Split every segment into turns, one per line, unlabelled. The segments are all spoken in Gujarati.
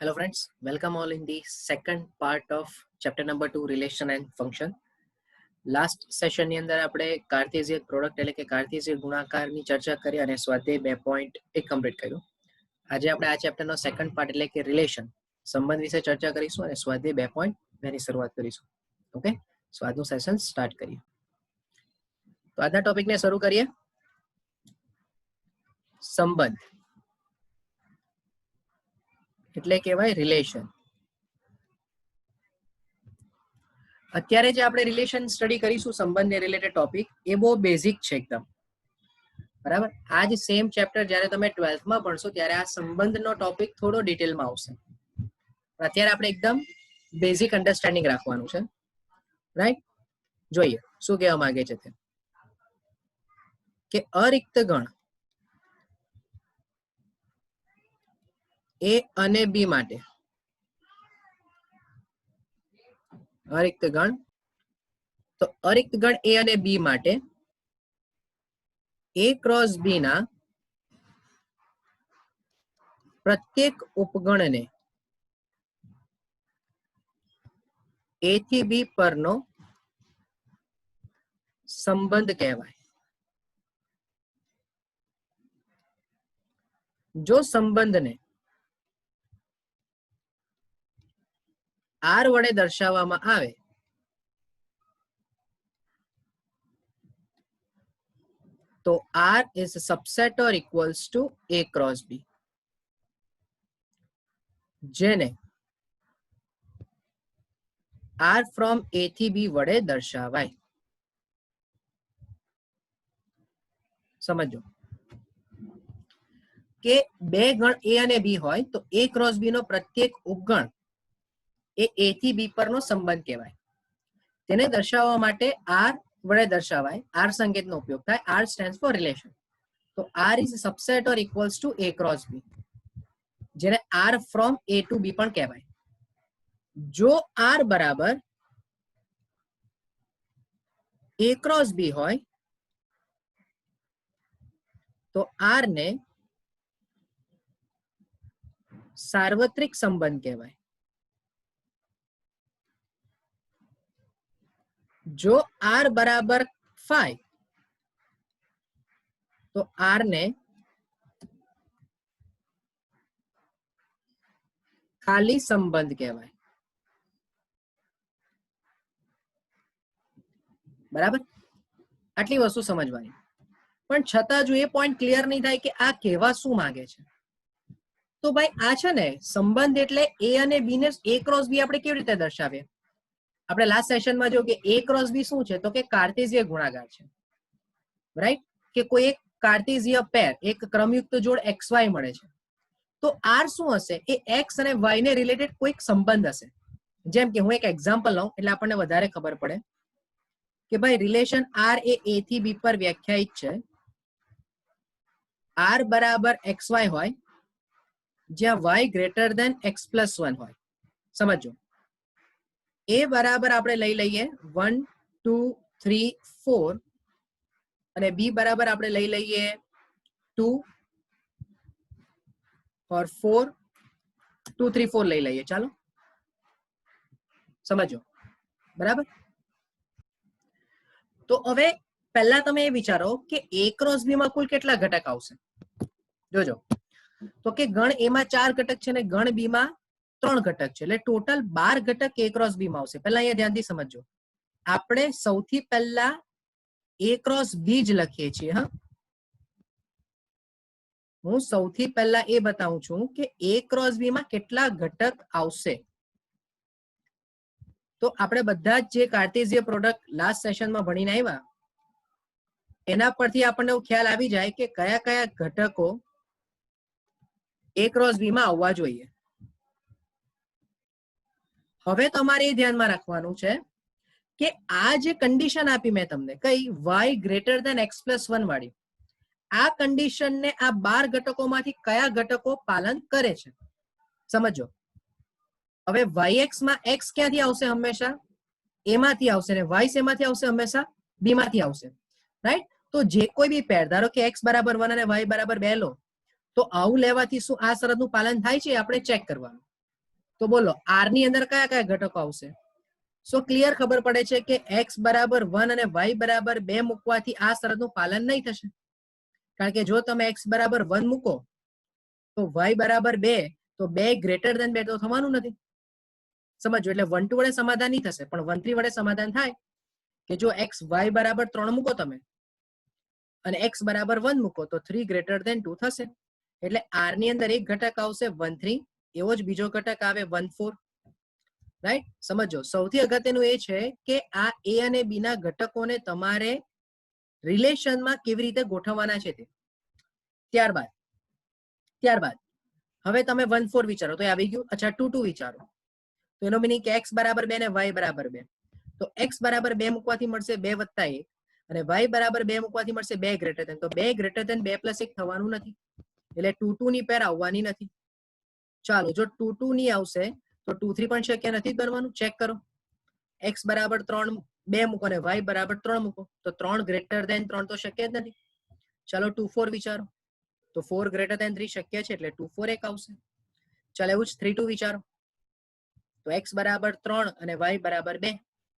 Hello friends, welcome all in the second part of chapter number 2 relation and function. Last સેશનની અંદર આપણે કાર્ટેશિયન પ્રોડક્ટ એટલે કે કાર્ટેશિયન ગુણાકારની ચર્ચા કરી અને સ્વાધ્યાય 2.1 કમ્પ્લીટ કર્યું. આજે આપણે આ ચેપ્ટરનો સેકન્ડ પાર્ટ એટલે કે રિલેશન સંબંધ વિશે ચર્ચા કરીશું અને સ્વાધ્યાય 2.2 ની શરૂઆત કરીશું. ઓકે, સો આજનું સેશન સ્ટાર્ટ કરીએ. તો આજના ટોપિકને શરૂ કરીએ. સંબંધ એટલે કહેવાય રિલેશન. અત્યારે જે આપણે રિલેશન સ્ટડી કરીશું સંબંધને રિલેટેડ ટોપિક એ બહુ બેઝિક છે એકદમ, બરાબર. આ જ સેમ ચેપ્ટર જ્યારે તમે 12th માં ભણશો ત્યારે આ સંબંધનો ટોપિક થોડો ડિટેલમાં આવશે. અત્યારે આપણે એકદમ બેઝિક અન્ડરસ્ટેન્ડિંગ રાખવાનું છે, રાઈટ. જોઈએ શું કહેવા માંગે છે તે કે અરિક્ત ગણ એ અને બી માટે અરિક્ત ગણ, તો અરિક્ત ગણ એ અને બી માટે એ ક્રોસ બી ના પ્રત્યેક ઉપગણને એ થી બી પરનો સંબંધ કહેવાય. જો સંબંધને આર વડે દર્શાવવામાં આવે તો R is a subset or equals to A cross B, જેને R from A થી B વડે દર્શાવાય. સમજો કે બે ગણ A અને B હોય તો A ક્રોસ B નો પ્રત્યેક ઉપગણ એ A થી B પરનો સંબંધ કહેવાય. તેને દર્શાવવા માટે R વડે દર્શાવાય, R સંકેતનો ઉપયોગ થાય. R stands for relation. તો R is a subset or equals to A cross B, જેને R from A to B પણ કહેવાય. જો R બરાબર A cross B હોય તો R ને સાર્વત્રિક સંબંધ કહેવાય. જો R બરાબર 5 તો R ને ખાલી સંબંધ કહેવાય. બરાબર, આટલી વસ્તુ સમજવાની. પણ છતાં જો એ પોઈન્ટ ક્લિયર નહીં થાય કે આ કહેવા શું માંગે છે, તો ભાઈ આ છે ને સંબંધ એટલે એ અને બી ને એ ક્રોસ બી આપણે કેવી રીતે દર્શાવીએ? આપણે લાસ્ટ સેશનમાં જો કે એ ક્રોસ બી શું છે તો કે કાર્ટેશિય ગુણાકાર છે, રાઈટ. કે કોઈ એક કાર્ટેશિય પેર, એક ક્રમયુક્ત જોડ XY મળે છે તો R શું હશે? એ X અને Y ને રિલેટેડ કોઈક સંબંધ હશે. જેમ કે હું એક એક્ઝામ્પલ લઉં એટલે આપણને વધારે ખબર પડે કે ભાઈ રિલેશન R એ A થી B પર વ્યાખ્યાયિત છે. R બરાબર XY હોય જ્યાં Y greater than X plus 1 હોય. સમજો A બરાબર આપણે લઈ લઈએ 1 2 3 4 અને B બરાબર આપણે લઈ લઈએ 2 और 4 2 3 4 લઈ લઈએ. ચાલો સમજો, બરાબર. તો હવે પહેલા તમે એ વિચારો કે A ક્રોસ B માં કુલ કેટલા ઘટક આવશે. જોજો તો કે ગણ A માં 4 ઘટક છે અને ગણ B માં 3 ઘટક છે, એટલે ટોટલ 12 ઘટક A ક્રોસ B માં આવશે. પહેલા અહીંયા ધ્યાનથી સમજો, આપણે સૌથી પહેલા A ક્રોસ B જ લખીએ છીએ. હા, હું સૌથી પહેલા એ બતાવું છું કે A ક્રોસ B માં કેટલા ઘટક આવશે. તો આપણે બધા જ જે કાર્ટેશિય પ્રોડક્ટ લાસ્ટ સેશનમાં ભણીને આવ્યા એના પરથી આપણને ખ્યાલ આવી જાય કે કયા કયા ઘટકો A ક્રોસ B માં આવવા જોઈએ. હવે તમારે એ ધ્યાનમાં રાખવાનું છે કે આ જે કન્ડિશન આપી મેં તમને, કઈ Y greater than X plus 1 વાળી, આ કન્ડિશનને આ 12 ઘટકોમાંથી કયા ઘટકો પાલન કરે છે સમજો. હવે Yx માં X ક્યાંથી આવશે? હંમેશા A માંથી આવશે ને Y શેમાંથી આવશે? હંમેશા B માંથી આવશે, રાઈટ. તો જે કોઈ બી પેર, ધારો કે X બરાબર 1 અને Y બરાબર 2 લો, તો આવું લેવાથી શું આ શરતનું પાલન થાય છે આપણે ચેક કરવાનું. તો બોલો આર ની અંદર કયા કયા ઘટકો આવશે? સો ક્લિયર ખબર પડે છે કે x બરાબર 1 અને y બરાબર 2 મૂકવાથી આ શરતનું પાલન નહીં થશે. કારણ કે જો તમે x બરાબર 1 મૂકો તો y બરાબર 2, તો 2 ગ્રેટર ધેન 2 તો થવાનું નથી. સમજો, એટલે 1 2 વડે સમાધાન નહીં થશે, પણ 1 3 વડે સમાધાન થાય કે જો x y બરાબર 3 મૂકો તમે અને x બરાબર 1 મૂકો તો 3 ગ્રેટર ધેન 2 થશે. એટલે r ની અંદર એક ઘટક આવશે 1 3, એવો જ બીજો ઘટક આવે 1 4. રાઈટ? સમજો, સૌથી અગત્યનું એ છે કે આ a અને b ના ઘટકોને તમારે રિલેશનમાં કેવી રીતે ગોઠવવાના છે તે. ત્યારબાદ હવે તમે 1 4 વિચારો તો આવી ગયું. અચ્છા 2 2 વિચારો તો એનો મીનિંગ કે x બરાબર 2 ને y બરાબર 2. તો x બરાબર 2 મૂકવાથી મળશે 2 વત્તા 1 અને y બરાબર 2 મૂકવાથી મળશે 2 ગ્રેટર ધેન. તો 2 ગ્રેટર ધેન 2 પ્લસ 1 થવાનું નથી, એટલે 2 2 ની પેર આવવાની નથી. ચાલો, જો 2 2 ની આવશે તો 2 3 પણ શક્ય નથી બનવાનું. ચેક કરો, x બરાબર 3 2 મૂકો અને y બરાબર 3 મૂકો તો 3 ગ્રેટર ધેન 3 તો શક્ય જ નથી. ચાલો 2 4 વિચારો તો 4 ગ્રેટર ધેન 3 શક્ય છે, એટલે 2 4 1 આવશે. ચાલો એવું જ 3 2 વિચારો તો x બરાબર 3 અને y બરાબર 2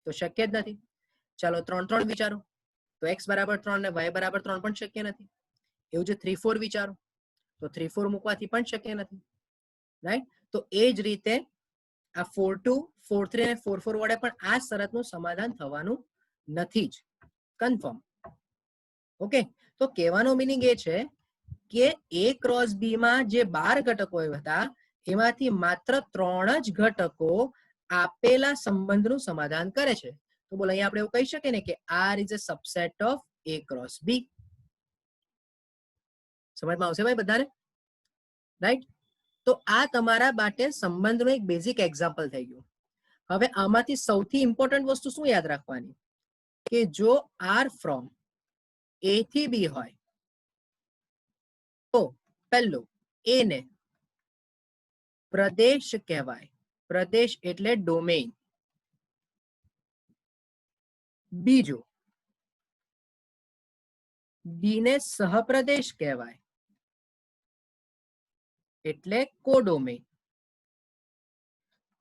તો શક્ય જ નથી. ચાલો 3 3 વિચારો તો x બરાબર 3 અને y બરાબર 3 પણ શક્ય નથી. એવું જ 3 4 વિચારો તો 3 4 મૂકવાથી પણ શક્ય નથી. રાઈટ? તો એ જ રીતે આ 4 2 4 3 અને 4 4 વડે પણ આ શરતનું સમાધાન થવાનું નથી જ. કન્ફર્મ? ઓકે, તો કહેવાનો મીનિંગ એ છે કે a ક્રોસ b માં જે 12 ઘટકો હતા એમાંથી માત્ર 3 જ ઘટકો આપેલા સંબંધનું સમાધાન કરે છે. તો બોલો અહીંયા આપણે એવું કહી શકીએ ને કે r is a subset of a cross b. સમજમાં આવશે ભાઈ બધાને? રાઈટ? તો આ તમારા માટે સંબંધનું એક બેઝિક એક્ઝામ્પલ થઈ ગયું. હવે આમાંથી સૌથી ઇમ્પોર્ટન્ટ વસ્તુ શું યાદ રાખવાની કે જો r ફ્રોમ a થી b હોય તો પહેલું a ને પ્રદેશ કહેવાય. પ્રદેશ એટલે ડોમેઇન. બીજું b ને સહપ્રદેશ કહેવાય એટલે કોડોમેઇન.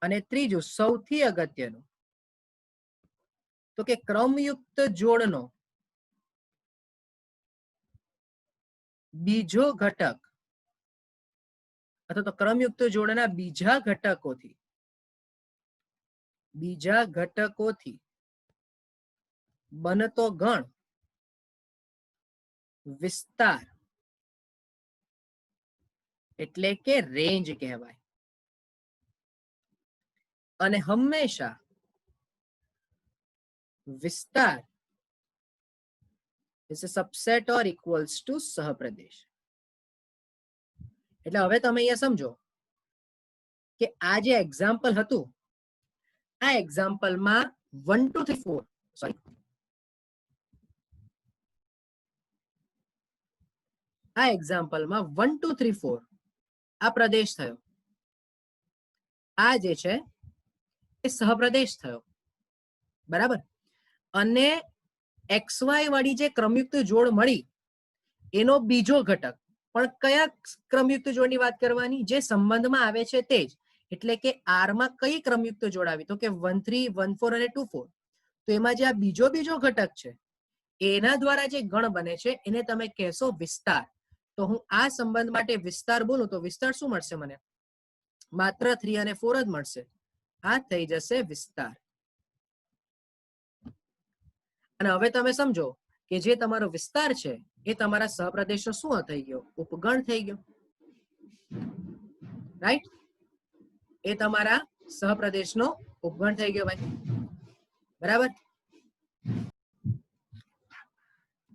અને ત્રીજું સૌથી અગત્યનું તો કે ક્રમયુક્ત જોડનો બીજો ઘટક અથવા તો ક્રમયુક્ત જોડના બીજા ઘટકોથી બનતો ગણ વિસ્તાર એટલે કે રેન્જ કહેવાય. અને હંમેશા વિસ્તાર is a subset or equals to સહપ્રદેશ. એટલે હવે તમે અહીંયા સમજો કે આ જે એક્ઝામ્પલ હતું આ એક્ઝામ્પલમાં 1 2 3 4 સોરી આ એક્ઝામ્પલમાં 1 2 3 4 આ પ્રદેશ થયો. આ જે છે એ સહપ્રદેશ થયો. બરાબર? અને XY વાળી જે ક્રમયુક્ત જોડ મળી એનો બીજો ઘટક પણ કયા ક્રમયુક્ત જોડની વાત કરવાની? જે સંબંધમાં આવે છે તે જ. એટલે કે R માં કઈ ક્રમયુક્ત જોડ આવી? તો કે 1 3 1 4 અને 2 4. તો એમાં જે આ બીજો ઘટક છે એના દ્વારા જે ગણ બને છે એને તમે કહેશો વિસ્તાર. તો હું આ સંબંધ માટે વિસ્તાર બોલું તો વિસ્તાર શું મળશે મને? માત્ર 3 અને 4 જ મળશે. આ થઈ જશે વિસ્તાર. અને હવે તમે સમજો કે જે તમારો વિસ્તાર છે એ તમારા સહપ્રદેશનો શું થઈ ગયો? ઉપગણ થઈ ગયો. રાઈટ? એ તમારા સહપ્રદેશનો ઉપગણ થઈ ગયો ભાઈ. બરાબર?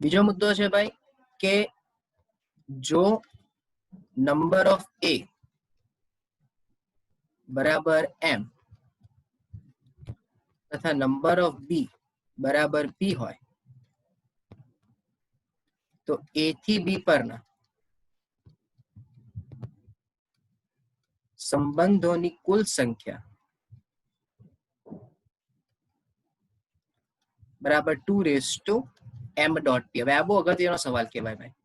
બીજો મુદ્દો છે ભાઈ કે જો નંબર ઓફ a બરાબર m તથા નંબર ઓફ b બરાબર p હોય તો a થી b પરના સંબંધોની કુલ સંખ્યા બરાબર 2m.p. હવે આ બહુ અગત્યનો સવાલ કહેવાય ભાઈ.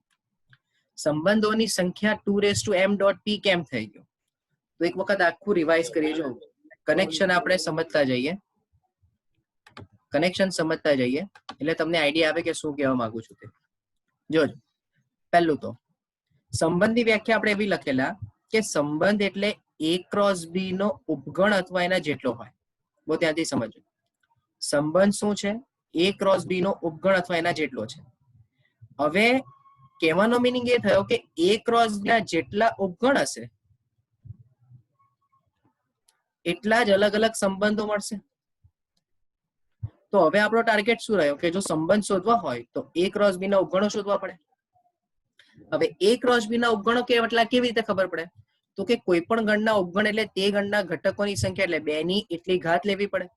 સંબંધોની સંખ્યા 2m.p કેમ થઈ ગયો? તો એક વખત આખું રિવાઇઝ કરીએ. જો કનેક્શન આપણે સમજતા જઈએ, કનેક્શન સમજતા જઈએ એટલે તમને આઈડિયા આવે કે શું કહેવા માંગુ છું તે. જોજો, પહેલું તો સંબંધની વ્યાખ્યા આપણે એવી લખેલા કે સંબંધ એટલે A ક્રોસ B નો ઉપગણ અથવા એના જેટલો હોય. બહુ ત્યાંથી સમજો. સંબંધ શું છે? A ક્રોસ B નો ઉપગણ અથવા એના જેટલો છે. હવે કહેવાનો મીનિંગ એ થયો કે A ક્રોસ B ના જેટલા ઉપગણ હશે એટલા જ અલગ અલગ સંબંધો મળશે. તો હવે આપણો ટાર્ગેટ શું રહ્યો કે જો સંબંધ શોધવા હોય તો A ક્રોસ B ના ઉપગણો શોધવા પડે. હવે A ક્રોસ B ના ઉપગણો કેટલા કેવી રીતે ખબર પડે? તો કે કોઈ પણ ગણના ઉપગણ એટલે તે ગણના ઘટકોની સંખ્યા એટલે 2 ની એટલી ઘાત લેવી પડે.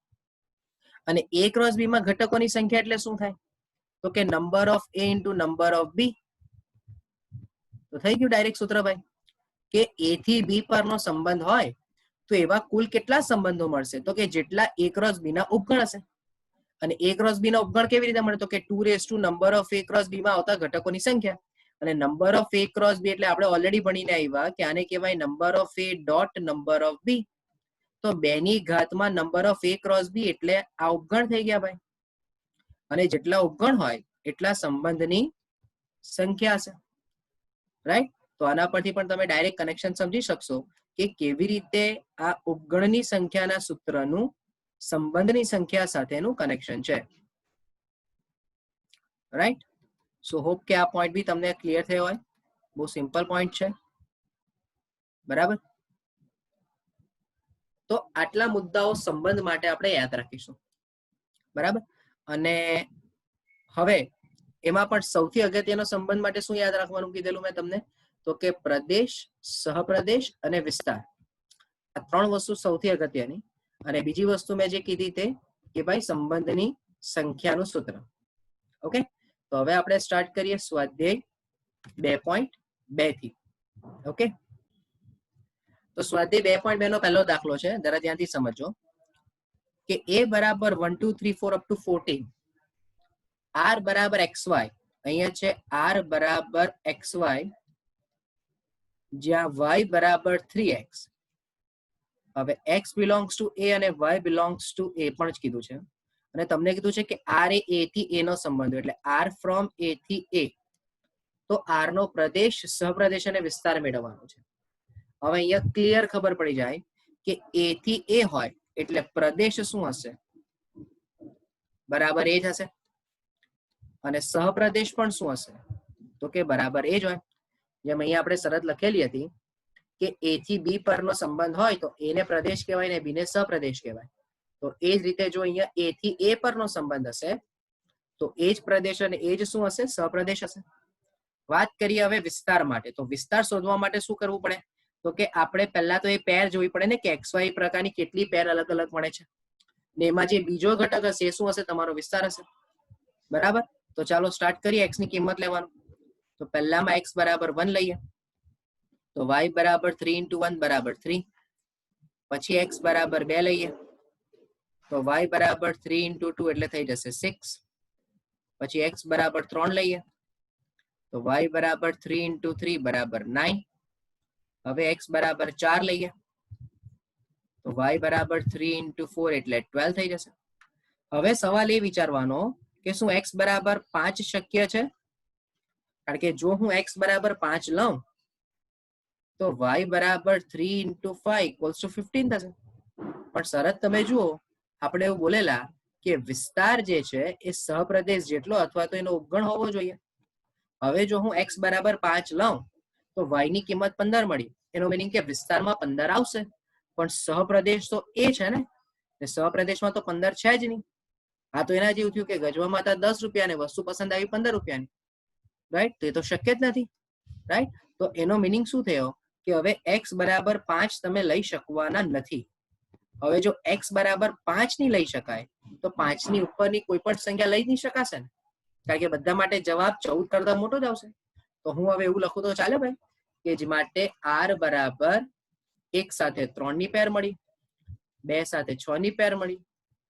અને A ક્રોસ B માં ઘટકોની સંખ્યા એટલે શું થાય? તો કે number of A into number of B. તો થઈ ગયું ડાયરેક્ટ સૂત્ર ભાઈ કે A થી B પરનો સંબંધ હોય તો એવા કુલ કેટલા સંબંધો મળશે? તો કે જેટલા A ક્રોસ B ના ઉપગણ હશે. અને A ક્રોસ B ના ઉપગણ કેવી રીતે મળે? તો કે 2 raise to number of A cross B માં આવતા ઘટકોની સંખ્યા. અને number of A cross B એટલે આપણે ઓલરેડી ભણીને આવ્યા કે આને કહેવાય number of A dot number of B. તો 2 ની ઘાતમાં number of A cross B એટલે આ ઉપગણ થઈ ગયા ભાઈ. અને જેટલા ઉપગણ હોય એટલા સંબંધની સંખ્યા છે. રાઈટ? તો આના પરથી પણ તમે ડાયરેક્ટ કનેક્શન સમજી શકશો કે કેવી રીતે આ ઉપગણની સંખ્યાના સૂત્રનું સંબંધની સંખ્યા સાથેનું કનેક્શન છે. રાઈટ? સો હોપ કે આ પોઈન્ટ બી તમને ક્લિયર થયો હોય. બહુ સિમ્પલ પોઈન્ટ છે. બરાબર? તો આટલા મુદ્દાઓ સંબંધ માટે આપણે યાદ રાખીશું. બરાબર? અને હવે એમાં પણ સૌથી અગત્યનો સંબંધ માટે શું યાદ રાખવાનું કીધેલું મેં તમને? તો કે પ્રદેશ, સહપ્રદેશ અને વિસ્તાર. આ 3 વસ્તુ સૌથી અગત્યની. અને બીજી વસ્તુ મેં જે કીધી તે કે ભાઈ સંબંધની સંખ્યાનું સૂત્ર. ઓકે? તો હવે આપણે સ્ટાર્ટ કરીએ સ્વાધ્યાય 2.2 થી. ઓકે? તો સ્વાધ્યાય 2.2 નો પહેલો દાખલો છે, જરા ધ્યાનથી સમજો કે A બરાબર 1 2 3 4 અપ ટુ 14, R બરાબર XY, અહીંયા છે R બરાબર XY, જ્યાં Y બરાબર 3X. હવે X બિલોંગ્સ ટુ A અને Y બિલોંગ્સ ટુ A પણ જ કીધું છે. અને તમને કીધું છે કે R એ A થી A નો સંબંધ એટલે R ફ્રોમ A થી A. તો R નો પ્રદેશ, સહપ્રદેશ અને વિસ્તાર મેળવવાનો છે. હવે અહીંયા ક્લિયર ખબર પડી જાય કે A થી A હોય એટલે પ્રદેશ શું હશે? બરાબર એ જ હશે. અને સહપ્રદેશ પણ શું હશે? તો કે બરાબર એ જ હોય. જેમ અહીંયા આપણે શરત લખેલી હતી કે A થી B પરનો સંબંધ હોય તો A ને પ્રદેશ કહેવાય ને B ને સહપ્રદેશ કહેવાય. તો એ જ રીતે જો અહીંયા A થી A પરનો સંબંધ હશે તો એ જ પ્રદેશ અને એ જ શું હશે? સહપ્રદેશ હશે. વાત કરીએ હવે વિસ્તાર માટે. તો વિસ્તાર શોધવા માટે શું કરવું પડે? તો કે આપણે પહેલા તો એ પેર જોવી પડે ને કે XY પ્રકારની કેટલી પેર અલગ અલગ મળે છે. ને એમાં જે બીજો ઘટક હશે એ શું હશે? તમારો વિસ્તાર હશે. બરાબર? તો ચાલો સ્ટાર્ટ કરીએ x ની કિંમત લેવાનું. તો પહેલામાં x બરાબર 1 લઈએ. તો y બરાબર 3 into 1 બરાબર 3. પછી x બરાબર 2 લઈએ. તો y બરાબર 3 into 2 એટલે થઈ જશે 6. પછી x બરાબર 3 લઈએ. તો y બરાબર 3 into 3 બરાબર 9. હવે x બરાબર 4 લઈએ. તો y બરાબર 3 into 4 એટલે 12 થઈ જશે. હવે સવાલ એ વિચારવાનો કે શું x બરાબર 5 શક્ય છે? કારણ કે જો હું x બરાબર 5 લઉં તો y બરાબર 3 into 5 equals to 15 થશે. પણ શરત તમે જુઓ, આપણે એવું બોલેલા કે વિસ્તાર જે છે એ સહપ્રદેશ જેટલો અથવા તો એનો ઉપગણ હોવો જોઈએ. હવે જો હું x બરાબર 5 લઉં તો y ની કિંમત 15 મળી. એનો મીનિંગ કે વિસ્તારમાં 15 આવશે. પણ સહપ્રદેશ તો એ છે ને, સહપ્રદેશમાં તો 15 છે જ નહીં. આ તો એના જેવું થયું કે ગજવામાં હતા 10 રૂપિયા ને વસ્તુ પસંદ આવી 15 રૂપિયાની. રાઈટ? તો એ તો શક્ય જ નથી. રાઈટ? તો એનો મીનિંગ શું થયો કે હવે x બરાબર 5 તમે લઈ શકવાના નથી. હવે જો x બરાબર 5 ની લઈ શકાય તો 5 ની ઉપરની કોઈ પણ સંખ્યા લઈ નહીં શકાશે ને, કારણ કે બધા માટે જવાબ 14 કરતા મોટો જ આવશે. તો હું હવે એવું લખું તો ચાલે ભાઈ કે જ માટે r બરાબર 1 સાથે 3 ની પેર મળી, 2 સાથે 6 ની પેર મળી,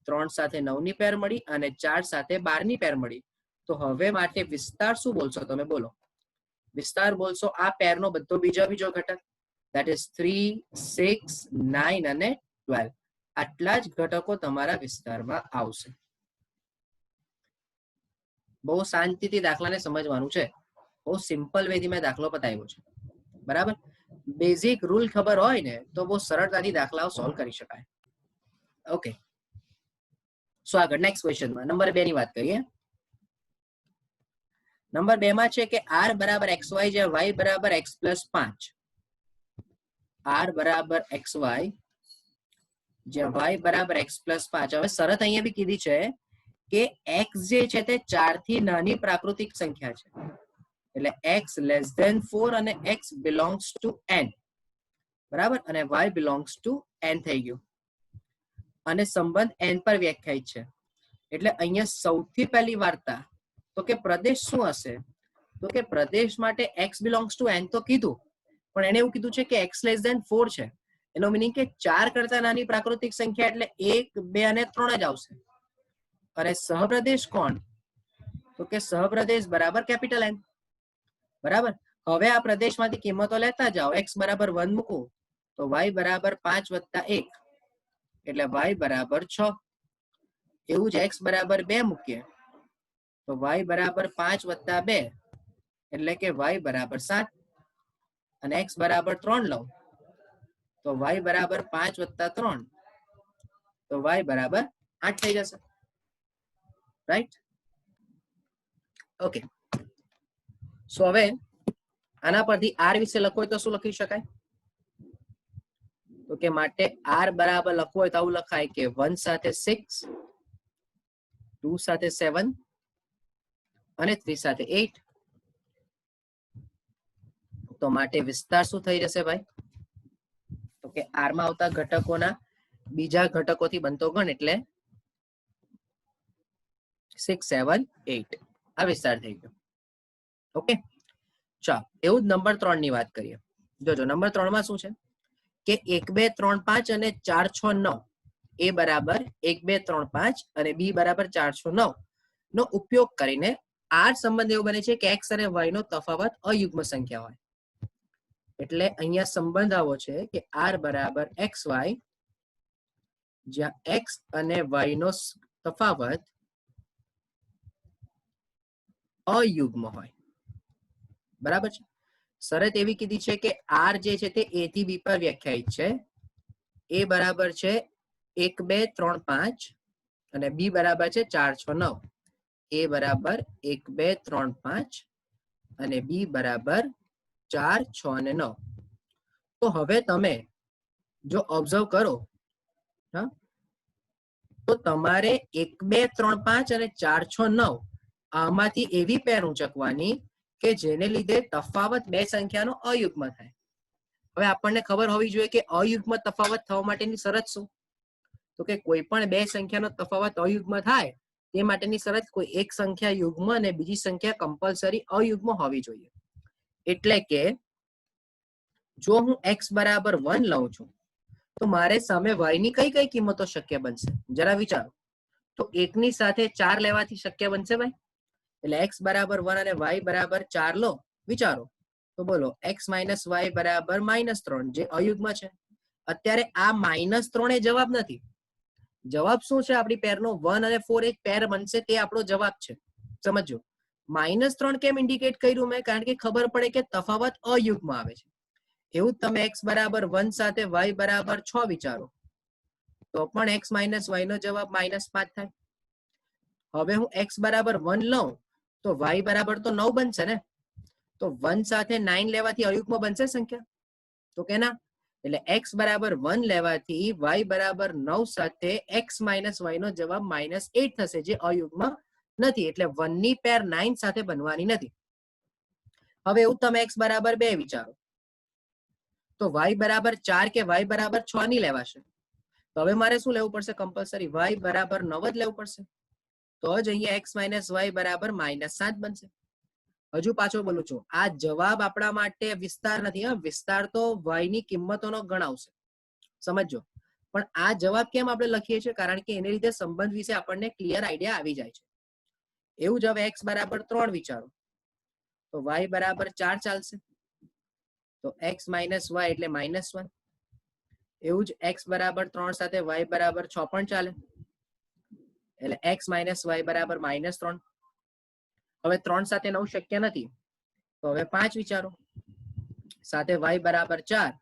3 સાથે 9 ની પેર મળી અને 4 સાથે 12 ની પેર મળી. તો હવે માટે વિસ્તાર શું બોલશો તમે? બોલો. વિસ્તાર બોલશો આ પેરનો બધો બીજો ઘટક. that is 3, 6, 9 અને 12. આટલા જ ઘટકો તમારા વિસ્તારમાં આવશે. બહુ શાંતિથી દાખલાને સમજવાનું છે. બહુ સિમ્પલ વેથી મેં દાખલો બતાવ્યો છે, બરાબર. બેઝિક રૂલ ખબર હોય ને તો બહુ સરળતાથી દાખલાઓ સોલ્વ કરી શકાય. ઓકે, સો આગળ નેક્સ્ટ ક્વેશ્ચનમાં નંબર 2 ની વાત કરીએ. નંબર 2 માં છે કે r બરાબર xy જ્યાં y બરાબર x પ્લસ 5. r બરાબર xy જ્યાં y બરાબર x પ્લસ 5. હવે શરત અહીંયા બી કીધી છે કે x જે છે તે 4 થી નાની પ્રાકૃતિક સંખ્યા છે, એટલે x લેસ ધેન 4 અને x બિલોંગ્સ ટુ n, બરાબર, અને y બિલોંગ્સ ટુ n થઈ ગયું. અને સંબંધ n પર વ્યાખ્યાયિત છે. એટલે અહીંયા સૌથી પહેલી વાર્તા તો કે પ્રદેશ શું હશે, તો કે પ્રદેશ માટે x બિલોંગ્સ ટુ n તો કીધું, પણ એને એવું કીધું છે કે x લેસ ધેન 4 છે. એનો મીનિંગ કે 4 કરતા નાની પ્રાકૃતિક સંખ્યા એટલે 1, 2 અને 3 જ આવશે. અને સહપ્રદેશ કોણ, તો કે સહપ્રદેશ બરાબર કેપિટલ N, બરાબર. હવે આ પ્રદેશમાંથી કિંમતો લેતા જાઓ. x બરાબર 1 મૂકો તો y બરાબર 5 વત્તા 1 એટલે y બરાબર 6. એવું જ x બરાબર 2 મૂકીએ તો y બરાબર 5 વત્તા 2 એટલે કે y બરાબર 7. અને x બરાબર 3 લઉં તો y બરાબર 5 વત્તા 3 તો y બરાબર 8 થઈ જશે, રાઈટ. ઓકે, સો હવે આના પરથી r વિશે લખવું હોય તો શું લખી શકાય, તો કે માટે r બરાબર લખવું હોય તો આવું લખાય કે 1 સાથે 6, 2 સાથે 7 અને 3 સાથે 8. તો માટે વિસ્તાર શું થઈ જશે ભાઈ, તો કે r માં આવતા ઘટકોના બીજા ઘટકોથી બનતો ગણ એટલે 6, 7, 8 આ વિસ્તાર થઈ ગયો. ઓકે, ચાલો એવું જ નંબર 3 ની વાત કરીએ. જોજો નંબર 3 માં શું છે કે 1, 2, 3, 5 અને 4, 6, 9 એ બરાબર 1, 2, 3, 5 અને b બરાબર 4, 6, 9 નો ઉપયોગ કરીને r સંબંધ એવું બને છે કે x અને y નો તફાવત અયુગ્મ સંખ્યા હોય. એટલે અહીંયા સંબંધ આવો છે કે r બરાબર xy જ્યાં x અને y નો તફાવત અયુગ્મ હોય, બરાબર છે. શરત એવી કીધી છે કે r જે છે તે a થી b પર વ્યાખ્યાયિત છે. a બરાબર છે 1, 2, 3, 5 અને b બરાબર છે 4, 6, 9. a બરાબર 1, 2, 3, 5 અને b બરાબર 4, 6 અને 9. તો હવે તમે જો ઓબ્ઝર્વ કરો, હા, તો તમારે 1, 2, 3, 5 અને 4, 6, 9 આમાંથી એવી પેર ઉંચકવાની કે જેને લીધે તફાવત બે સંખ્યાનો અયુગ્મ થાય. હવે આપણને ખબર હોવી જોઈએ કે અયુગ્મ તફાવત થવા માટેની શરત શું, તો કે કોઈ પણ બે સંખ્યાનો તફાવત અયુગ્મ થાય તે માટેની શરત કોઈ એક સંખ્યા યુગ્મ અને બીજી સંખ્યા કમ્પલસરી અયુગ્મ હોવી જોઈએ. એટલે કે જો હું x બરાબર 1 લઉં છું તો મારે સામે y ની કઈ કઈ કિંમતો શક્ય બનશે જરા વિચારો. તો 1 ની સાથે 4 લેવાથી શક્ય બનશે ભાઈ, એટલે x બરાબર 1 અને y બરાબર 4 લો, વિચારો તો બોલો x માઇનસ y બરાબર -3 જે અયુગ્મ છે. અત્યારે આ -3 એ જવાબ નથી. જવાબ શું છે આપણી પેરનો 1 અને 4 એક પેર બનશે તે આપણો જવાબ છે. સમજો -3 કેમ ઇન્ડિકેટ કર્યું મેં, કારણ કે ખબર પડે કે તફાવત અયુગ્મ આવે છે. એવું તમે x બરાબર 1 સાથે y બરાબર 6 વિચારો તો પણ x માઇનસ y નો જવાબ -5 થાય. હવે હું x બરાબર 1 લઉં તો y બરાબર તો 9 બનશે ને, તો 1 સાથે 9 લેવાથી અયુગ્મ બનશે સંખ્યા, તો કે ના. એટલે x બરાબર 1 લેવાથી y બરાબર 9 સાથે x માઇનસ y નો જવાબ -8 થશે જે અયુગ્મ નથી. એટલે 1 ની પેર 9 સાથે બનવાની નથી. હવે એવું તમે x બરાબર 2 વિચારો તો y બરાબર 4 કે y બરાબર 6 ની લેવાશે. તો હવે મારે શું લેવું પડશે, કમ્પલસરી y બરાબર 9 જ લેવું પડશે. તો જ અહીંયા x માઇનસ y બરાબર -7 બનશે. હજુ પાછો બોલું છું, આ જવાબ આપણા માટે વિસ્તાર નથી. વિસ્તાર તો y ની કિંમતોનો ગણાવશે, સમજો. પણ આ જવાબ કેમ આપણે લખીએ છીએ, કારણ કે એને લીધે સંબંધ વિશે આપણને ક્લિયર આઈડિયા આવી જાય છે. એવું જ હવે x બરાબર 3 વિચારો તો y બરાબર 4 ચાલશે. તો x માઇનસ વાય એટલે -1. એવું જ x બરાબર 3 સાથે y બરાબર 6 પણ ચાલે, એટલે x માઇનસ વાય બરાબર -3. હવે 3 સાથે 9 શક્ય નથી, તો હવે 5 વિચારો. સાથે y બરાબર 4,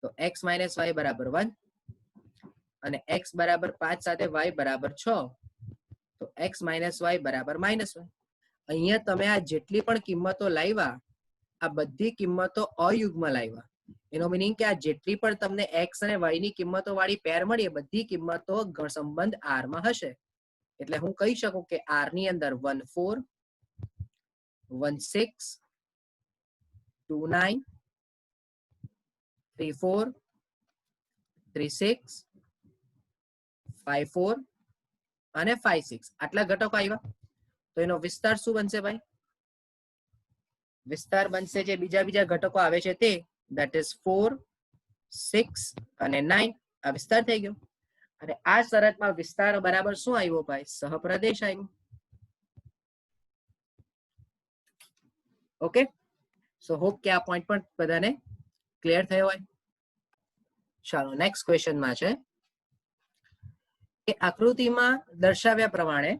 તો x માઇનસ વાય બરાબર 1, અને x બરાબર 5 સાથે y બરાબર 6, તો x માઇનસ વાય બરાબર -1. અહીંયા તમે આ જેટલી પણ કિંમતો લાવ્યા, આ બધી કિંમતો અયુગ્મ લાવ્યા. એનો મિનિંગ કે આ જેટલી પણ તમને x અને y ની કિંમતો વાળી પેર મળી, એ બધી કિંમતો સંબંધ r માં હશે. એટલે હું કહી શકું કે r ની અંદર 1 4, 1 6, 2 9, 3 4, 3 6, 5 4 અને 5 6 આટલા ઘટકો આવ્યા. તો એનો વિસ્તાર શું બનશે ભાઈ? વિસ્તાર બનશે જે બીજા ઘટકો આવે છે તે, that is 4, 6 અને 9. આ વિસ્તાર થઈ ગયો. અને આ શરતમાં વિસ્તાર બરાબર શું આવ્યો ભાઈ? સહપ્રદેશ આવ્યો. ઓકે, સો હોપ કે આ પોઈન્ટ પણ બધાને ક્લિયર થયો હોય. ચાલો નેક્સ્ટ ક્વેશ્ચનમાં છે કે આકૃતિમાં દર્શાવ્યા પ્રમાણે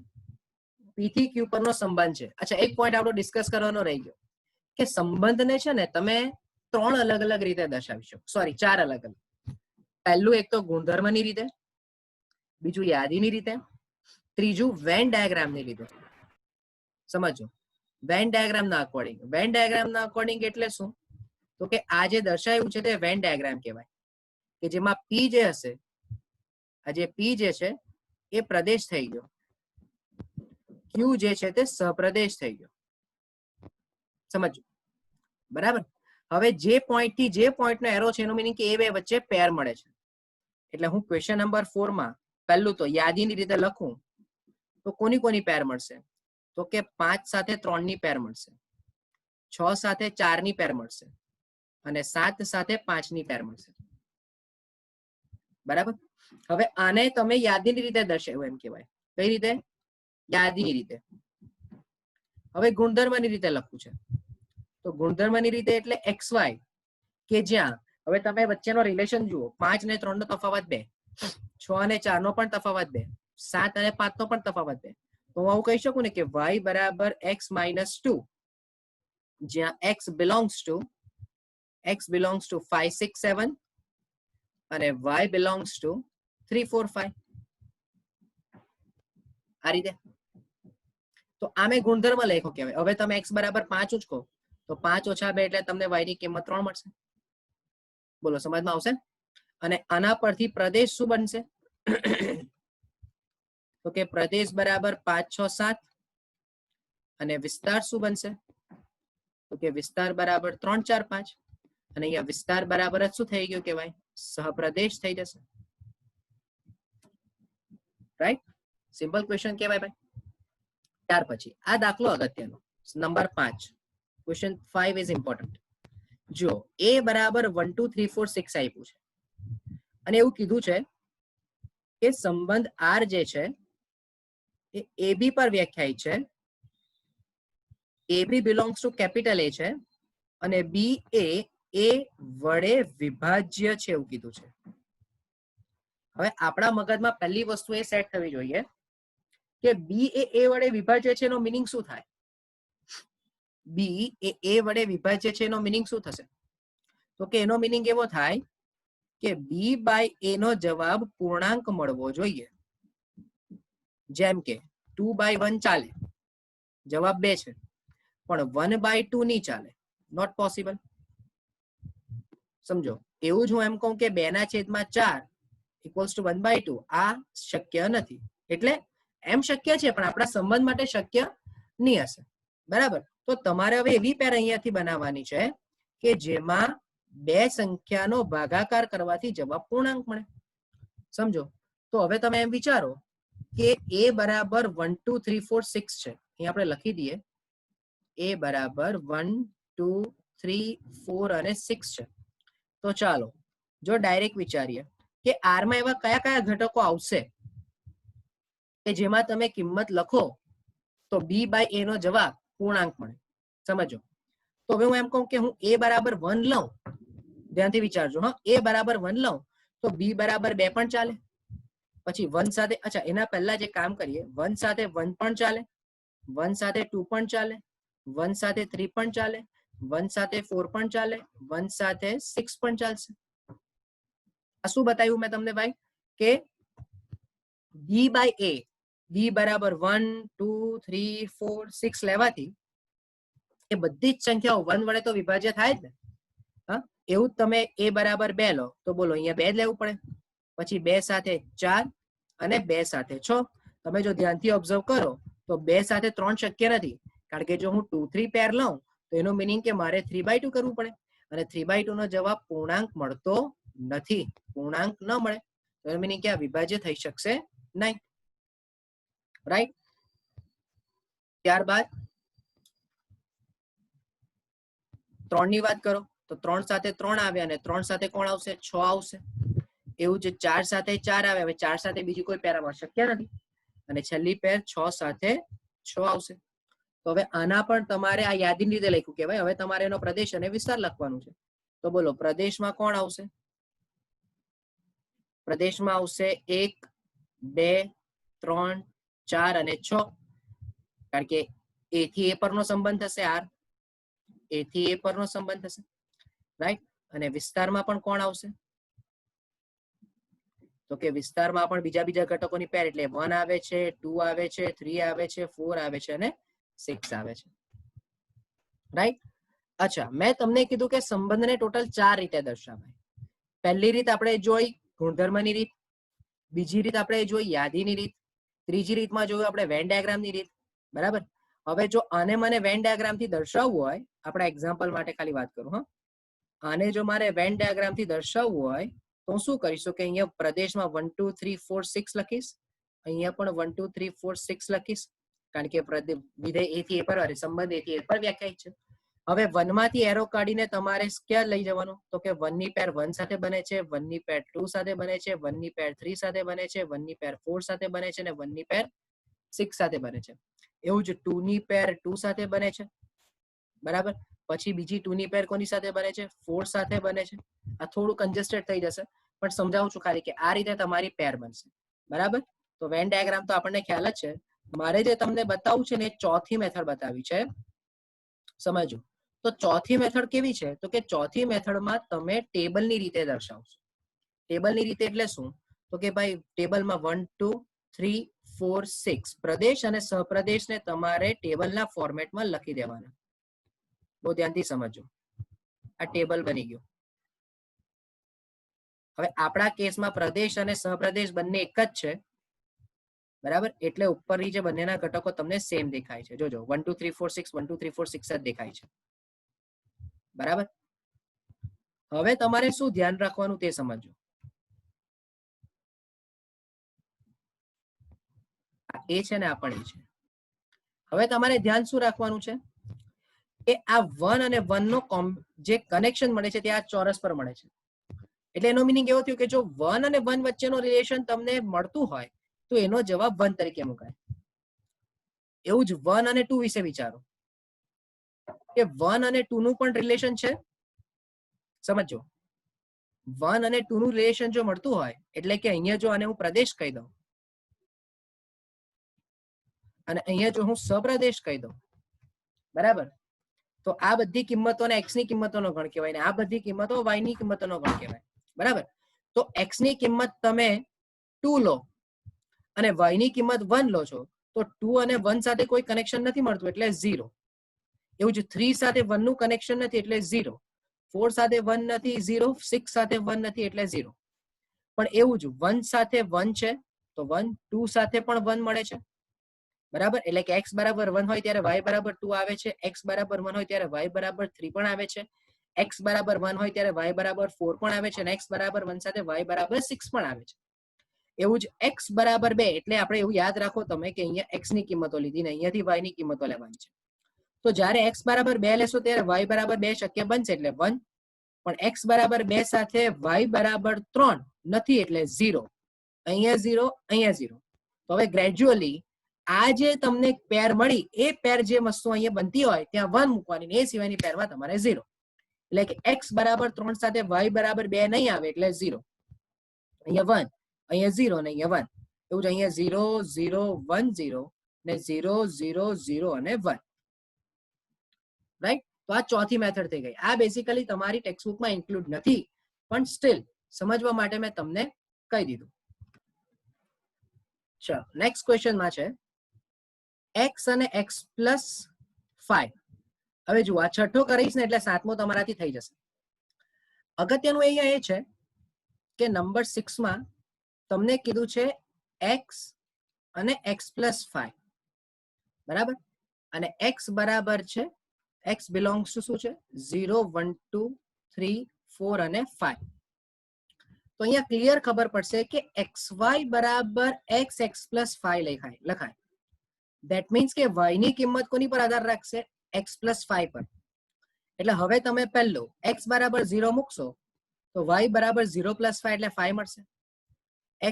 P થી Q પરનો સંબંધ છે. અચ્છા, એક પોઈન્ટ આપણો ડિસ્કસ કરવાનો રહી ગયો કે સંબંધને છે ને તમે 3 અલગ અલગ રીતે દર્શાવી શકો, સોરી 4 અલગ અલગ. પહેલું એક તો ગુણધર્મની રીતે, બીજું યાદીની રીતે, ત્રીજું વેન ડાયાગ્રામની રીતે. સમજો, વેન ડાયાગ્રામના અકોર્ડિંગ. વેન ડાયાગ્રામના અકોર્ડિંગ એટલે શું? તો કે આ જે દર્શાવ્યું છે તે વેન ડાયાગ્રામ કહેવાય, કે જેમાં P જે હશે, આ જે P જે છે એ પ્રદેશ થઈ ગયો, Q જે છે તે સહપ્રદેશ થઈ ગયો. સમજો, બરાબર? હવે જે પોઈન્ટ થી જે પોઈન્ટનો એરો છે એનો મિનિંગ કે એ બે વચ્ચે પેર મળે છે. એટલે હું ક્વેશ્ચન નંબર 4 માં પહેલું તો યાદીની રીતે લખું તો કોની કોની પેર મળશે? તો કે 5 સાથે 3 ની પેર મળશે, 6 સાથે 4 ની પેર મળશે, અને 7 સાથે 5 ની પેર મળશે. બરાબર? હવે આને તમે યાદીની રીતે દર્શાવ્યું એમ કહેવાય. કઈ રીતે? યાદીની રીતે. હવે ગુણધર્મની રીતે લખવું છે, તો ગુણધર્મની રીતે એટલે XY, કે જ્યાં હવે તમે વચ્ચેનો રિલેશન જુઓ, 5 અને 3 નો તફાવત 2, 6 અને 4 નો પણ તફાવત 2, 7 અને 5 નો પણ તફાવત 2. તો હું આવું કહી શકું ને કે y બરાબર x માઇનસ 2, જ્યાં x belongs to 5 6 7 અને y belongs to 3 4 5. આ રીતે. તો આમે ગુણધર્મ લખો કહેવાય. હવે તમે x બરાબર 5 ઉચકો તો 5 ઓછા 2 એટલે તમને y ની કિંમત 3 મળશે. બોલો, સમજમાં આવશે? અને આના પરથી પ્રદેશ શું બનશે? તો કે પ્રદેશ બરાબર 5 6 7, અને વિસ્તાર શું બનશે? તો કે વિસ્તાર બરાબર 3 4 5, અને અહીંયા વિસ્તાર બરાબર જ શું થઈ ગયું કહેવાય? સહપ્રદેશ થઈ જશે. રાઈટ? સિમ્પલ ક્વેશ્ચન કહેવાય ભાઈ. ત્યાર પછી આ દાખલો અગત્યનો, નંબર 5. Question 5 is important. જો a બરાબર 1 2 3 4 6 આપ્યું છે, અને એવું કીધું છે કે સંબંધ r જે છે એ AB પર વ્યાખ્યાયિત છે, AB belongs to capital A છે, અને B એ A વડે વિભાજ્ય છે એવું કીધું છે. હવે આપણા મગજમાં પહેલી વસ્તુ એ સેટ થવી જોઈએ કે B એ A વડે વિભાજ્ય છે એનો મિનિંગ શું થાય? B એ A વડે વિભાજ્ય છે એનો મિનિંગ શું થશે? તો કે એનો મિનિંગ એવો થાય કે B બાય A નો જવાબ પૂર્ણાંક મળવો જોઈએ. જેમ કે 2 બાય 1 ચાલે, જવાબ 2 છે, પણ 1 બાય 2 નહીં ચાલે, નોટ પોસિબલ. સમજો, એવું જ હું એમ કહું કે 2/4 ઇક્વલ્સ ટુ 1/2, આ શક્ય નથી. એટલે એમ શક્ય છે પણ આપણા સંબંધ માટે શક્ય નહીં હશે. બરાબર? તો તમારે હવે એવી પેર અહીંયાથી બનાવવાની છે કે જેમાં બે સંખ્યાનો ભાગાકાર કરવાથી જવાબ પૂર્ણાંક મળે. સમજો, તો હવે તમે એમ વિચારો કે a બરાબર 1 2 3 4 6 છે. અહીં આપણે લખી દઈએ a બરાબર 1 2 3 4 અને 6 છે. તો ચાલો જો ડાયરેક્ટ વિચારીએ કે r માં એવા કયા કયા ઘટકો આવશે કે જેમાં તમે કિંમત લખો તો b બાય a નો જવાબ પૂર્ણાંક મળે. સમજો, તો હવે હું એમ કહું કે હું a બરાબર 1 લઉં, ધ્યાનથી વિચારજો હા, a બરાબર 1 લઉં તો b બરાબર 2 પણ ચાલે. પછી 1 સાથે, અચ્છા એના પહેલા જે કામ કરીએ, 1 સાથે 1 પણ ચાલે, 1 સાથે 2 પણ ચાલે, 1 સાથે 3 પણ ચાલે, 1 સાથે 4 પણ ચાલે, 1 સાથે 6 પણ ચાલશે. આ શું બતાવ્યું મેં તમને ભાઈ કે b બાય a, b બરાબર 1 2 3 4 6 લેવાથી એ બધી જ સંખ્યાઓ 1 વડે તો વિભાજ્ય થાય જ ને. હા, એવું જ તમે a બરાબર 2 લો તો બોલો અહીંયા 2 જ લેવું પડે. પછી 2 સાથે 4 અને 2 સાથે 6. તમે જો ધ્યાનથી ઓબ્ઝર્વ કરો તો 2 સાથે 3 શક્ય નથી, કારણ કે જો હું 2 3 પેર લઉં તો એનો મિનિંગ કે મારે 3/2 કરવું પડે, અને 3/2 નો જવાબ પૂર્ણાંક મળતો નથી. પૂર્ણાંક ન મળે તો એનો મિનિંગ કે આ વિભાજ્ય થઈ શકશે નહીં. રાઈટ. ત્યારબાદ 3 ની વાત કરો તો 3 સાથે 3 આવે અને 3 સાથે કોણ આવશે? 6 આવશે. એવું જ 4 સાથે 4 આવે, હવે 4 સાથે બીજી કોઈ પેરામાં શક્ય નથી, અને છેલ્લી પેર 6 સાથે 6 આવશે. તો હવે આના પણ તમારે આ યાદીની રીતે લખ્યું કે ભાઈ હવે તમારે એનો પ્રદેશ અને વિસ્તાર લખવાનું છે. તો બોલો પ્રદેશમાં કોણ આવશે? પ્રદેશમાં આવશે 1 2 3 4 અને 6, કારણ કે a થી a પરનો સંબંધ થશે r, a થી a પરનો સંબંધ થશે. રાઈટ. અને વિસ્તારમાં પણ કોણ આવશે? તો કે વિસ્તારમાં પણ બીજા ઘટકોની પેર, એટલે 1 આવે છે, 2 આવે છે, 3 આવે છે, 4 આવે છે અને 6 આવે છે. રાઈટ. અચ્છા, મેં તમને કીધું કે સંબંધને ટોટલ 4 રીતે દર્શાવાય. પહેલી રીત આપણે જોઈ ગુણધર્મની રીત, બીજી રીત આપણે જોઈ યાદીની રીત, ત્રીજી રીતમાં જોયું આપણે વેન ડાયાગ્રામની રીત. બરાબર. હવે જો આને મને વેન ડાયાગ્રામથી દર્શાવવું હોય, આપણા એક્ઝામ્પલ માટે ખાલી વાત કરું હા, આને જો મારે વેન ડાયાગ્રામથી દર્શાવવું હોય તો હું શું કરીશું કે અહીંયા પ્રદેશમાં 1 2 3 4 6 લખીશ, અહીંયા પણ 1 2 3 4 6 લખીશ, કારણ કે વિધેય a થી a પર સંબંધ a થી a પર વ્યાખ્યાયિત છે. હવે 1 માંથી એરો કાઢીને તમારે ક્યાં લઈ જવાનું? તો કે 1 ની પેર 1 સાથે બને છે, 1 ની પેર 2 સાથે બને છે, 1 ની પેર 3 સાથે બને છે, 1 ની પેર 4 સાથે બને છે અને 1 ની પેર 6 સાથે બને છે. એવું જ 2 ની પેર 2 સાથે બને છે. બરાબર. પછી બીજી 2 ની પેર કોની સાથે બને છે? 4 સાથે બને છે. આ થોડું કન્જેસ્ટેડ થઈ જશે, પણ સમજાવું છું ખાલી કે આ રીતે તમારી પેર બનશે. બરાબર. તો વેન ડાયાગ્રામ તો આપણને ખ્યાલ જ છે. મારે જે તમને બતાવવું છે ને એ ચોથી મેથડ બતાવી છે, સમજો. તો ચોથી મેથડ કેવી છે? તો કે ચોથી મેથડમાં તમે ટેબલની રીતે દર્શાવશો. ટેબલની રીતે એટલે શું? તો કે ભાઈ ટેબલમાં 1 2 3 4 6 પ્રદેશ અને સહપ્રદેશને તમારે ટેબલના ફોર્મેટમાં લખી દેવાના. બહુ ધ્યાનથી સમજો. આ ટેબલ બની ગયું. હવે આપણા કેસમાં પ્રદેશ અને સહપ્રદેશ બંને એક જ છે. બરાબર. એટલે ઉપરની જે બંનેના ઘટકો તમને સેમ દેખાય છે. જોજો 1 2 3 4 6 1 2 3 4 6 જ દેખાય છે. બરાબર. હવે તમારે શું ધ્યાન રાખવાનું તે સમજો. એ છે ને આ પણ એ છે. હવે તમારે ધ્યાન શું રાખવાનું છે કે આ 1 અને 1 નો જે કનેક્શન મળે છે તે આ ચોરસ પર મળે છે. એટલે એનો મિનિંગ એવો થયો કે જો 1 અને 1 વચ્ચેનો રિલેશન તમને મળતું હોય તો એનો જવાબ 1 તરીકે મુકાય. એવું જ 1 અને 2 વિશે વિચારો કે 1 અને 2 નું પણ રિલેશન છે. સમજો. 1 અને 2 નું રિલેશન જો મળતું હોય એટલે કે અહીંયા જો આને હું પ્રદેશ કહી દઉં અને અહીંયા જો હું સપ્રદેશ કહી દઉં, બરાબર, તો આ બધી કિંમતોને x ની કિંમતોનો ગણ કહેવાય ને આ બધી કિંમતો y ની કિંમતોનો ગણ કહેવાય. બરાબર. તો x ની કિંમત તમે 2 લો અને y ની કિંમત 1 લો છો તો 2 અને 1 સાથે કોઈ કનેક્શન નથી મળતું એટલે 0. એવું જ 3 સાથે 1 નું કનેક્શન નથી એટલે 0. 4 સાથે 1 નથી 0. 6 સાથે 1 નથી એટલે 0. પણ એવું જ 1 સાથે 1 છે તો 1, 2 સાથે પણ 1 મળે છે. બરાબર. એટલે કે x બરાબર 1 હોય ત્યારે y બરાબર 2 આવે છે, x બરાબર 1 હોય ત્યારે y બરાબર 3 પણ આવે છે, x બરાબર 1 હોય ત્યારે y બરાબર 4 પણ આવે છે અને x બરાબર 1 સાથે y બરાબર 6 પણ આવે છે. એવું જ x બરાબર 2 એટલે આપણે એવું યાદ રાખો તમે કે અહીંયા x ની કિંમતો લીધી ને અહીંયાથી y ની કિંમતો લેવાની છે. તો જ્યારે x બરાબર 2 લેશો ત્યારે y બરાબર 2 શક્ય બનશે એટલે 1, પણ x બરાબર 2 સાથે y બરાબર 3 નથી એટલે 0. અહીંયા 0, અહીંયા 0. તો હવે ગ્રેજ્યુઅલી આ જે તમને પેર મળી એ પેર જે વસ્તુ અહીંયા બનતી હોય ત્યાં 1 મૂકવાની, એ સિવાયની પેરમાં તમારે 0. એટલે કે x બરાબર 3 સાથે y બરાબર 2 નહીં આવે એટલે 0. અહીંયા 1, અહીંયા 0 અને અહીંયા 1. એવું જ અહીંયા 0 0 1 0 ને 0 0 0 અને 1. રાઈટ? તો આ ચોથી મેથડ થઈ ગઈ. આ બેસિકલી તમારી ટેક્સ્ટબુકમાં ઇન્ક્લુડ નથી, પણ સ્ટીલ સમજવા માટે મેં તમને કહી દીધું. ચલો નેક્સ્ટ ક્વેશ્ચનમાં છે x અને x પ્લસ 5. હવે જુઓ, આ છઠ્ઠો કરીશ ને એટલે સાતમો તમારાથી થઈ જશે. અગત્યનું અહીંયા એ છે કે નંબર 6 માં તમને કીધું છે x અને x પ્લસ 5, બરાબર? અને x બરાબર છે, x બિલોંગ્સ ટુ શું છે? 0 1 2 3 4 અને 5. તો અહીંયા ક્લિયર ખબર પડશે કે xy બરાબર x પ્લસ 5 લખાય. ધેટ મીન્સ કે y ની કિંમત કોની પર આધાર રાખશે? x પ્લસ 5 પર. એટલે હવે તમે પહેલો x બરાબર 0 મૂકશો તો y બરાબર 0 પ્લસ 5 એટલે 5 મળશે.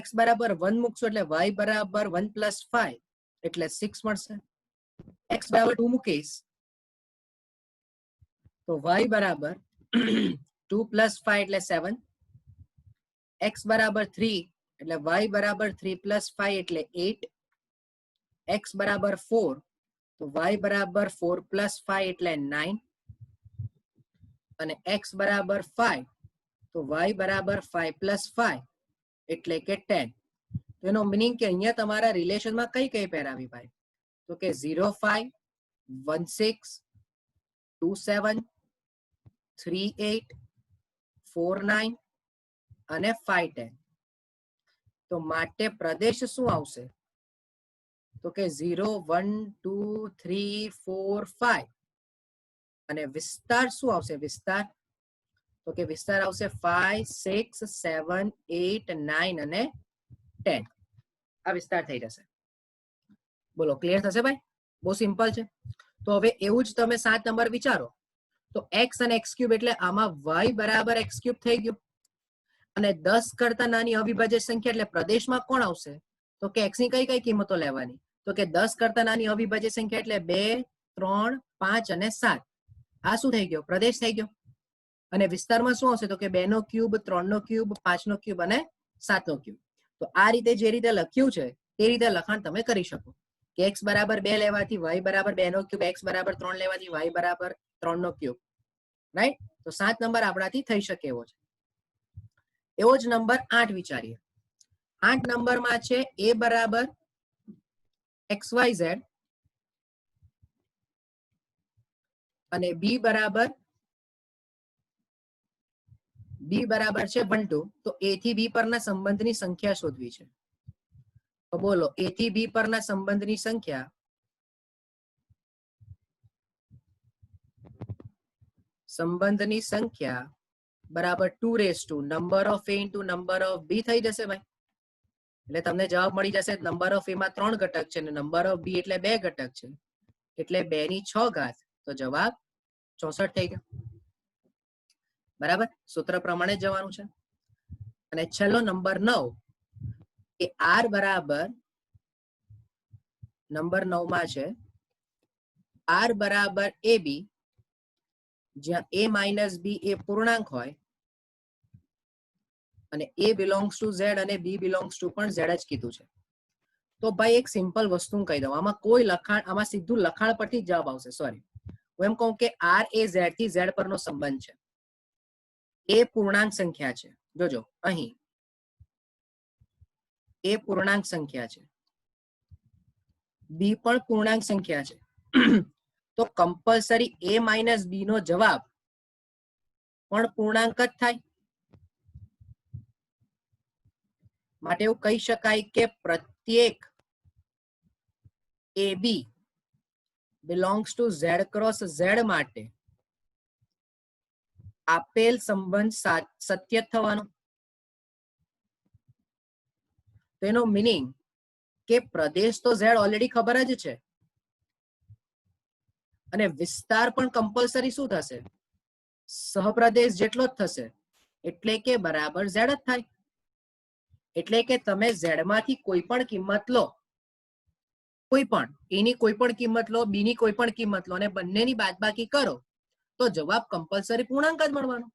x બરાબર 1 મૂકશો એટલે y બરાબર 1 પ્લસ 5 એટલે 6 મળશે. x બરાબર 2 મૂકીશ તો y બરાબર 2 પ્લસ 5 એટલે 7. x બરાબર 3 એટલે y બરાબર 3 પ્લસ 5 એટલે 8. x બરાબર 4 તો y બરાબર 4 પ્લસ 5 એટલે 9. અને x બરાબર 5 તો y બરાબર 5 પ્લસ 5 એટલે કે 10. તો એનો મીનિંગ કે અહીંયા તમારા રિલેશનમાં કઈ કઈ પેર આવી ભાઈ? તો કે 0 5 1 6 2 7 3 8 4 9 અને 5 10. તો માટે પ્રદેશ શું આવશે? તો કે 0 1 2 3 4 5. અને વિસ્તાર શું આવશે? વિસ્તાર તો કે વિસ્તાર આવશે 5 6 7 8 9 અને 10. આ વિસ્તાર થઈ જશે. બોલો ક્લિયર થશે ભાઈ? બહુ સિમ્પલ છે. તો હવે એવું જ તમે 7 નંબર વિચારો તો x અને x ક્યુબ એટલે આમાં y બરાબર x ક્યુબ થઈ ગયું. અને 10 કરતા નાની અવિભાજ્ય સંખ્યા એટલે પ્રદેશમાં કોણ આવશે? તો કે x ની કઈ કઈ કિંમતો લેવાની? તો કે 10 કરતા નાની અવિભાજ્ય સંખ્યા એટલે 2 3 5 અને 7. આ શું થઈ ગયો? પ્રદેશ થઈ ગયો. અને વિસ્તારમાં શું આવશે? તો કે 2 નો ક્યુબ 3 નો ક્યુબ 5 નો ક્યુબ અને 7 નો ક્યુબ. તો આ રીતે જે રીતે લખ્યું છે તે રીતે લખાણ તમે કરી શકો કે x બરાબર 2 લેવાથી y બરાબર 2 નો ક્યુબ, x બરાબર 3 લેવાથી y બરાબર 3 નો ક્યુબ. રાઈટ? તો 7 નંબર આપણાથી થઈ શકે એવો છે. એવો જ નંબર 8 વિચારીએ. 8 નંબરમાં છે a બરાબર xyz અને b બરાબર છે 1 2. તો a થી b પરના સંબંધની સંખ્યા શોધવી છે. તો બોલો a થી b પરના સંબંધની સંખ્યા બરાબર 2 raise to number of a into number of b થઈ જશે ભાઈ. એટલે તમને જવાબ મળી જશે નંબર ઓફ a માં 3 ઘટક છે અને નંબર ઓફ b એટલે 2 ઘટક છે એટલે 2 ની 6 ઘાત. તો જવાબ 64 થઈ ગયો. બરાબર? સૂત્ર પ્રમાણે જવાનું છે. અને છેલ્લો નંબર 9 કે r બરાબર નંબર 9 માં છે r બરાબર ab જ્યાં a માઇનસ b એ પૂર્ણાંક હોય અને a બિલોંગ્સ ટુ z અને b બિલોંગ્સ ટુ પણ z જ કીધું છે. તો ભાઈ એક સિમ્પલ વસ્તુ કહી દઉં, આમાં કોઈ લખાણ, આમાં સીધું લખાણ પરથી જવાબ આવશે. સોરી, હું એમ કહું કે r એ z થી z પરનો સંબંધ છે. એ પૂર્ણાંક સંખ્યા છે. જોજો અહીં એ પૂર્ણાંક સંખ્યા છે, બી પણ પૂર્ણાંક સંખ્યા છે. તો કમ્પલસરી a માઇનસ b નો જવાબ પણ પૂર્ણાંક જ થાય. માટે એવું કહી શકાય કે પ્રત્યેક ab belongs to z cross z માટે આપેલ સંબંધ સત્ય થવાનો. તેનો મીનિંગ કે પ્રદેશ તો z ઓલરેડી ખબર જ છે અને વિસ્તાર પણ કમ્પલસરી શું થશે? સહપ્રદેશ જેટલો જ થશે. એટલે કે બરાબર z જ થાય. એટલે કે તમે z માંથી કોઈ પણ કિંમત લો કોઈ પણ એની કોઈ પણ કિંમત લો, બી ની કોઈ પણ કિંમત લો અને બંનેની બાદબાકી કરો તો જવાબ કમ્પલસરી પૂર્ણાંક જ મળવાનો.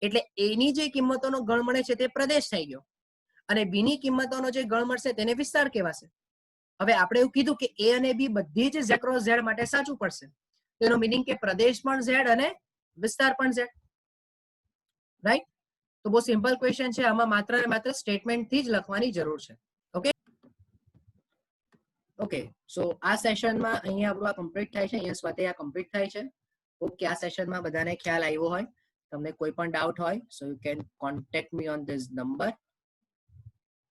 એટલે એની જે કિંમતોનો ગણ મળે છે તે પ્રદેશ થઈ ગયો અને બી ની કિંમતોનો જે ગણ મળશે તેને વિસ્તાર કહેવાશે. હવે આપણે એવું કીધું કે એ અને બી બધી જ z ક્રોસ z માટે સાચું પડશે. તેનો મીનિંગ કે પ્રદેશ પણ z અને વિસ્તાર પણ z. રાઈટ? તો બહુ સિમ્પલ ક્વેશ્ચન છે. આમાં માત્ર ને માત્ર સ્ટેટમેન્ટ થી જ લખવાની જરૂર છે. ઓકે ઓકે સો આ સેશનમાં અહીંયા આપણું આ કમ્પ્લીટ થાય છે. અહીંયા સ્વાધ્યાય કમ્પ્લીટ થાય છે. ઓકે આ સેશનમાં બધાને ખ્યાલ આવ્યો હોય. તમને કોઈ પણ ડાઉટ હોય so you can contact me on this number.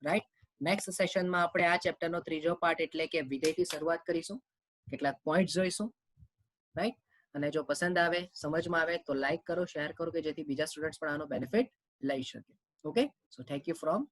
Right? Next સેશનમાં આપણે આ ચેપ્ટરનો ત્રીજો પાર્ટ એટલે કે વિધેયથી શરૂઆત કરીશું. કેટલાક પોઈન્ટ જોઈશું. રાઈટ? અને જો પસંદ આવે, સમજમાં આવે તો લાઈક કરો, શેર કરો કે જેથી બીજા સ્ટુડન્ટ્સ પણ આનો બેનિફિટ લઈ શકે. Okay so thank you from